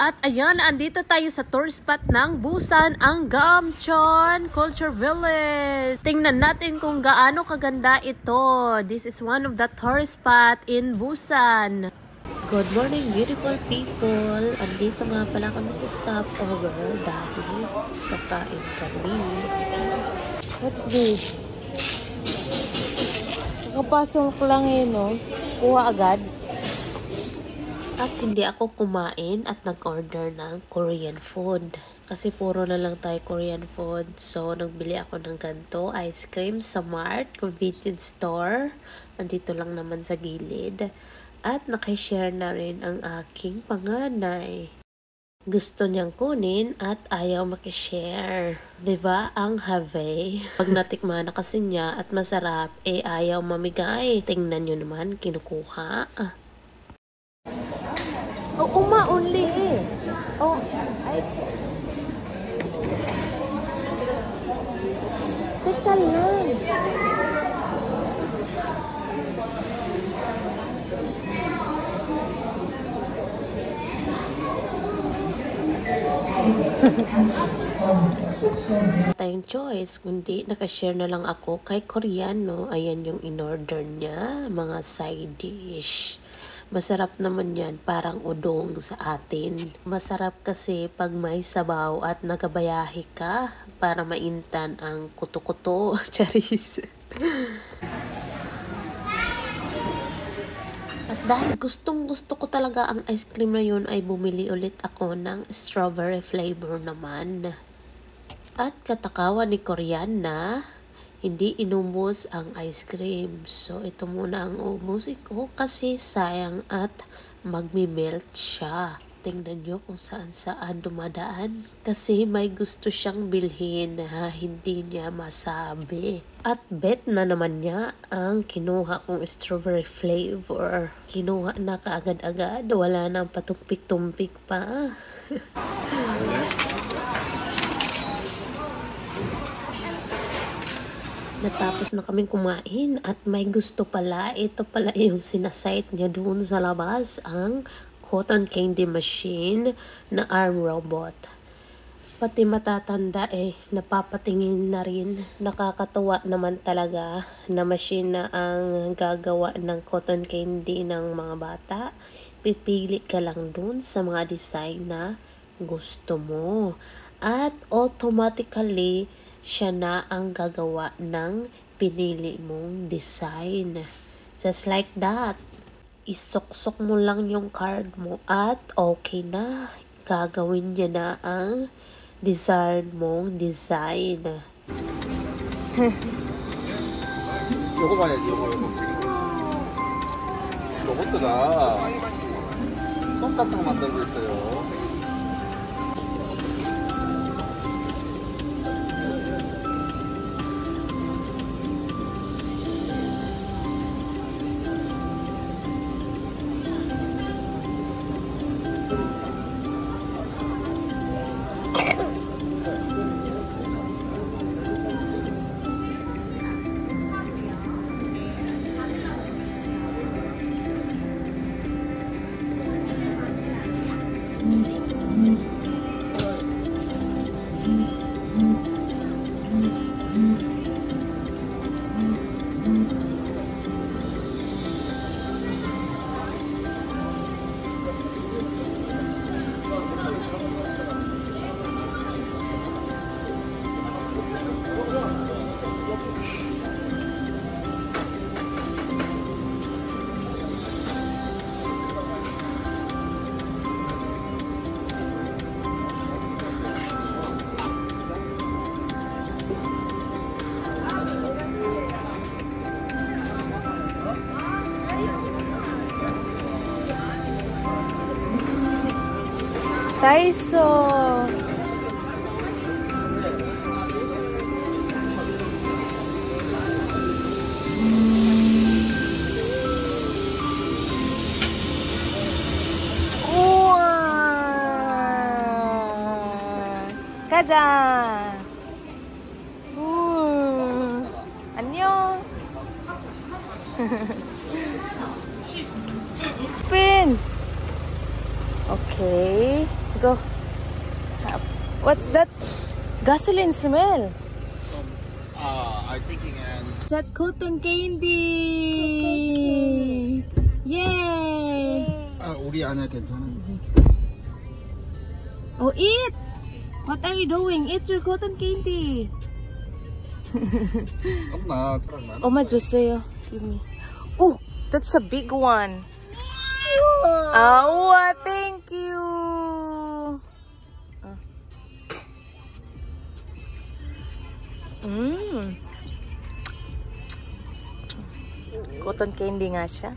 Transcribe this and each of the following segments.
At ayan, andito tayo sa tour spot ng Busan, ang Gamcheon Culture Village. Tingnan natin kung gaano kaganda ito. This is one of the tourist spot in Busan. Good morning, beautiful people. Andito nga pala kami sa stopover dahil kakain kami. What's this? Nakapasok lang no? Kuha agad. At hindi ako kumain at nag-order ng Korean food. Kasi puro na lang tayo Korean food. So, nagbili ako ng ganito, ice cream sa Mart, convenience store. Andito lang naman sa gilid. At nakishare na rin ang aking panganay. Gusto niyang kunin at ayaw makishare. Diba? Ang have. Pag natikman na kasi niya at masarap, ayaw mamigay. Tingnan nyo naman, kinukuha. Oh, uma only eh. Oh, teka lang. Tayong choice, kundi nakashare na lang ako kay Koreano. Ayan yung in-order niya, mga side dish. Masarap naman yan, parang udong sa atin. Masarap kasi pag may sabaw at nagabayahe ka para maintan ang kuto-kuto. Charis. At dahil gustong-gusto ko talaga ang ice cream na yun, ay bumili ulit ako ng strawberry flavor naman. At katakawan ni Koreana, hindi inubos ang ice cream. So, ito muna ang ubusin ko kasi sayang at magmi-melt siya. Tingnan nyo kung saan-saan dumadaan. Kasi may gusto siyang bilhin na hindi niya masabi. At bet na naman niya ang kinuha kong strawberry flavor. Kinuha na kaagad-agad. Wala nang patumpik-tumpik pa. Natapos na kaming kumain at may gusto pala. Ito pala yung sinasite niya doon sa labas, ang cotton candy machine na arm robot. Pati matatanda napapatingin na rin. Nakakatuwa naman talaga na machine na ang gagawa ng cotton candy ng mga bata. Pipili ka lang doon sa mga design na gusto mo. At automatically, siya na ang gagawa ng pinili mong design. Just like that. Isuksok mo lang yung card mo at okay na. Gagawin niya na ang desired mong design. 요거 봐야지, 요거. 로봇가 손 같은 거 만들고 있어요. Daiso. 가자. 안녕. Pin. Okay, go. What's that? Gasoline smell. I'm thinking and That cotton candy. Yay! 우리 안에 괜찮은. Oh, eat! What are you doing? Eat your cotton candy. 엄마. Oma 주세요. Give me. Oh, that's a big one. Oh, thank you. Cotton candy nga siya.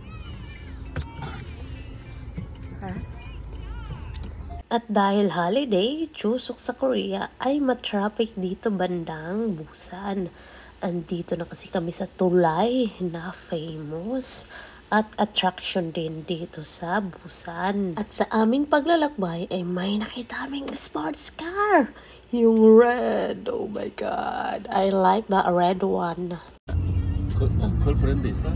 At dahil holiday, chusok sa Korea ay matraffic dito bandang Busan. Andito na kasi kami sa tulay na famous at attraction din dito sa Busan. At sa aming paglalakbay ay may nakita aming sports car. Yung red, oh my god. I like the red one. 그걸 브랜드 있어?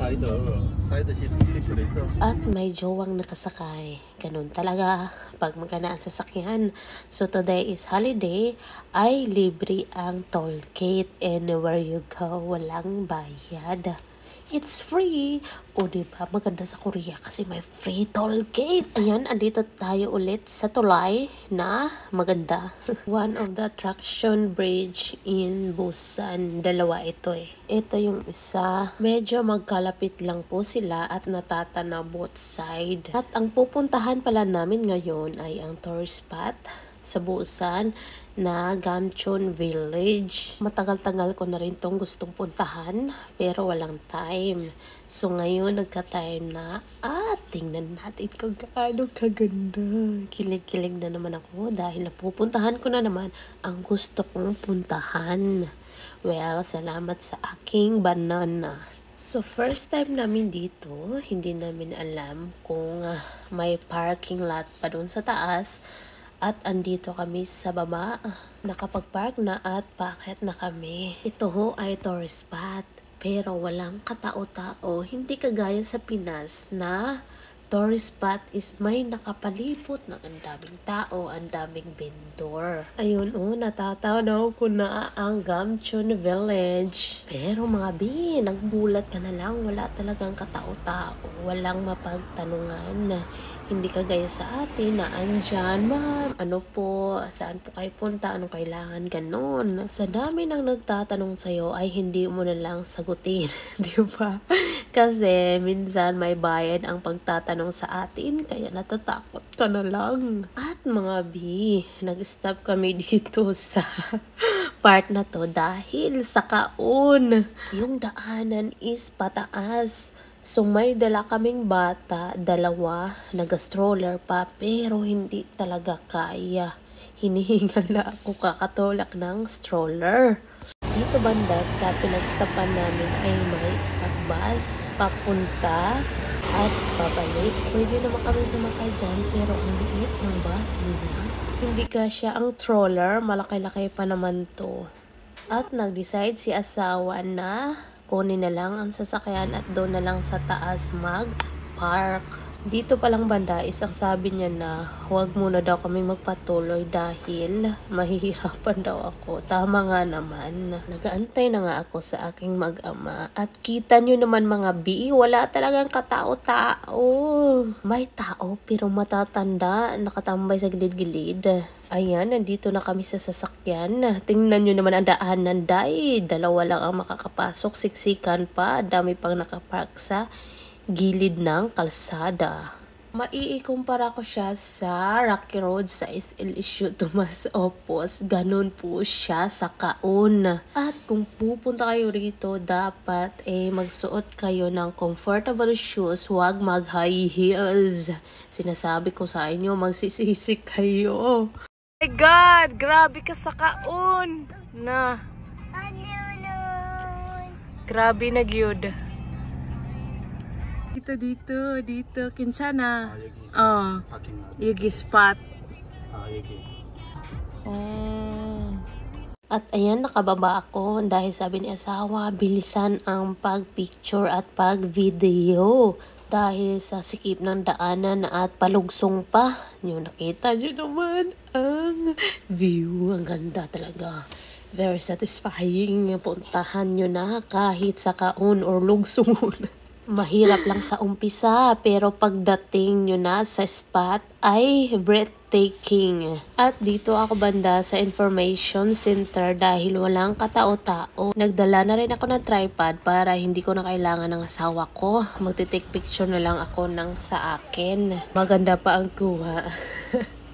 사이드 시트 트리플 있어? At may jowang nakasakay. Ganun talaga pag magana ang sasakyan. So today is holiday, ay libre ang toll gate. Anywhere you go, walang bayad. It's free. O diba, maganda sa Korea kasi may free toll gate. Ayan, andito tayo ulit sa tulay na maganda. One of the attraction bridge in Busan. Dalawa ito eh. Ito yung isa. Medyo magkalapit lang po sila at natatanaw both side. At ang pupuntahan pala namin ngayon ay ang tourist spot sa Busan na Gamcheon Village. Matagal-tagal ko na rin tong gustong puntahan pero walang time. So ngayon nagka-time na tingnan natin kung gaano kaganda. Kilig-kilig na naman ako dahil napupuntahan ko na naman ang gusto kong puntahan. Well, salamat sa aking banana. So first time namin dito, hindi namin alam kung may parking lot pa doon sa taas. At andito kami sa baba, nakapag-park na at paakyat na kami. Ito ho ay tourist spot, pero walang katao-tao. Hindi kagaya sa Pinas na tourist spot is may nakapalibot ng ang daming tao, ang daming vendor. Ayun natatanaw ko na ang Gamcheon Village. Pero mga bi, nagbulat ka na lang, wala talagang katao-tao, walang mapagtanungan. Hindi kagaya sa atin na andyan, ma'am, ano po, saan po kayo punta, anong kailangan, ganon. Sa dami ng nagtatanong sa'yo ay hindi mo na lang sagutin, di ba? Kasi minsan may bayad ang pagtatanong sa atin, kaya natatakot ka na lang. At mga bi, nag-stop kami dito sa part na to dahil sa kaon. Yung daanan is pataas. So may dala kaming bata, dalawa, nag-stroller pa, pero hindi talaga kaya. Hinihingal na ako kakatulak ng stroller. Dito banda sa pinagstapan namin ay may stop bus, papunta at pabalik. Pwede naman kami sumakay dyan, pero ang liit ng bus nila. Hindi kasya ang stroller, malaki-laki pa naman to. At nag-decide si asawa na kunin na lang ang sasakyan at doon na lang sa taas mag-park. Dito palang banda, isang sabi niya na huwag muna daw kaming magpatuloy dahil mahihirapan daw ako. Tama nga naman. Nagaantay na nga ako sa aking mag-ama. At kita nyo naman mga bi, wala talagang katao-tao. May tao pero matatanda, nakatambay sa gilid-gilid. Ayan, nandito na kami sa sasakyan. Tingnan nyo naman ang daanan, day. Dalawa lang ang makakapasok, siksikan pa. Dami pang nakapark sa gilid ng kalsada. Maiikumpara ko siya sa Rocky Road sa SL Issue Tomas Opos. Ganun po siya sa kaon. At kung pupunta kayo rito, dapat magsuot kayo ng comfortable shoes. Huwag mag-high heels. Sinasabi ko sa inyo, magsisisi kayo. Oh my God! Grabe ka sa kaon! Na. Grabe na gyud. Dito. Kinsana. 파킹 lot. Yugi spot. 여기. At ayan, nakababa ako dahil sabi ni asawa, bilisan ang pag-picture at pag-video. Dahil sa sikip ng daanan at palugsong pa, yung nakita nyo naman ang view. Ang ganda talaga. Very satisfying. Puntahan nyo na kahit sa kaon or lugsong. Mahirap lang sa umpisa, pero pagdating nyo na sa spot ay breathtaking. At dito ako banda sa information center dahil walang katao-tao. Nagdala na rin ako ng tripod para hindi ko na kailangan ng asawa ko. Magte-take picture na lang ako ng sa akin. Maganda pa ang kuha.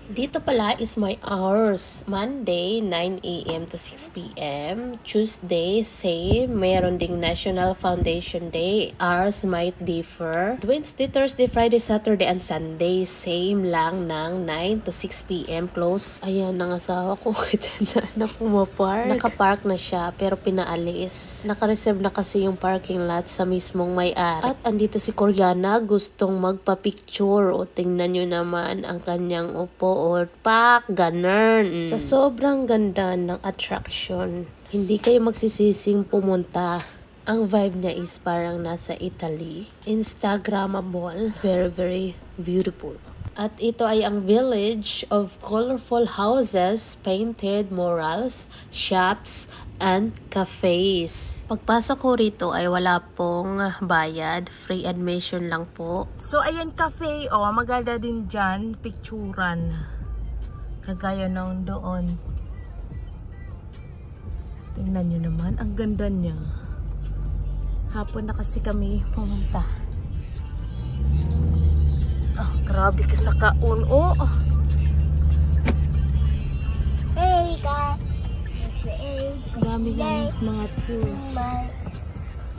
Dito pala is my hours. Monday, 9 a.m. to 6 p.m. Tuesday, same. Mayroon ding National Foundation Day. Hours might differ. Wednesday, Thursday, Friday, Saturday, and Sunday, same lang ng 9 to 6 p.m. Close. Ayan, ang asawa ko. Dyan na pumapark. Nakapark na siya, pero pinaalis. Nakareserve na kasi yung parking lot sa mismong may-ari. At andito si Koreana, gustong magpa-picture. O, tingnan nyo naman ang kanyang upo or pak, ganun. Sa sobrang ganda ng attraction, hindi kayo magsisising pumunta. Ang vibe niya is parang nasa Italy. Instagrammable. Very, very beautiful. At ito ay ang village of colorful houses, painted murals, shops, and cafes. Pagpasok ko rito ay wala pong bayad. Free admission lang po. So, ayan cafe. Oh, maganda din dyan. Picturan. Kagaya ng doon. Tingnan nyo naman. Ang ganda niya. Hapon na kasi kami pumunta. Oh, grabe ka sa kaon. Oh. Hey guys. Dami ng mga tour.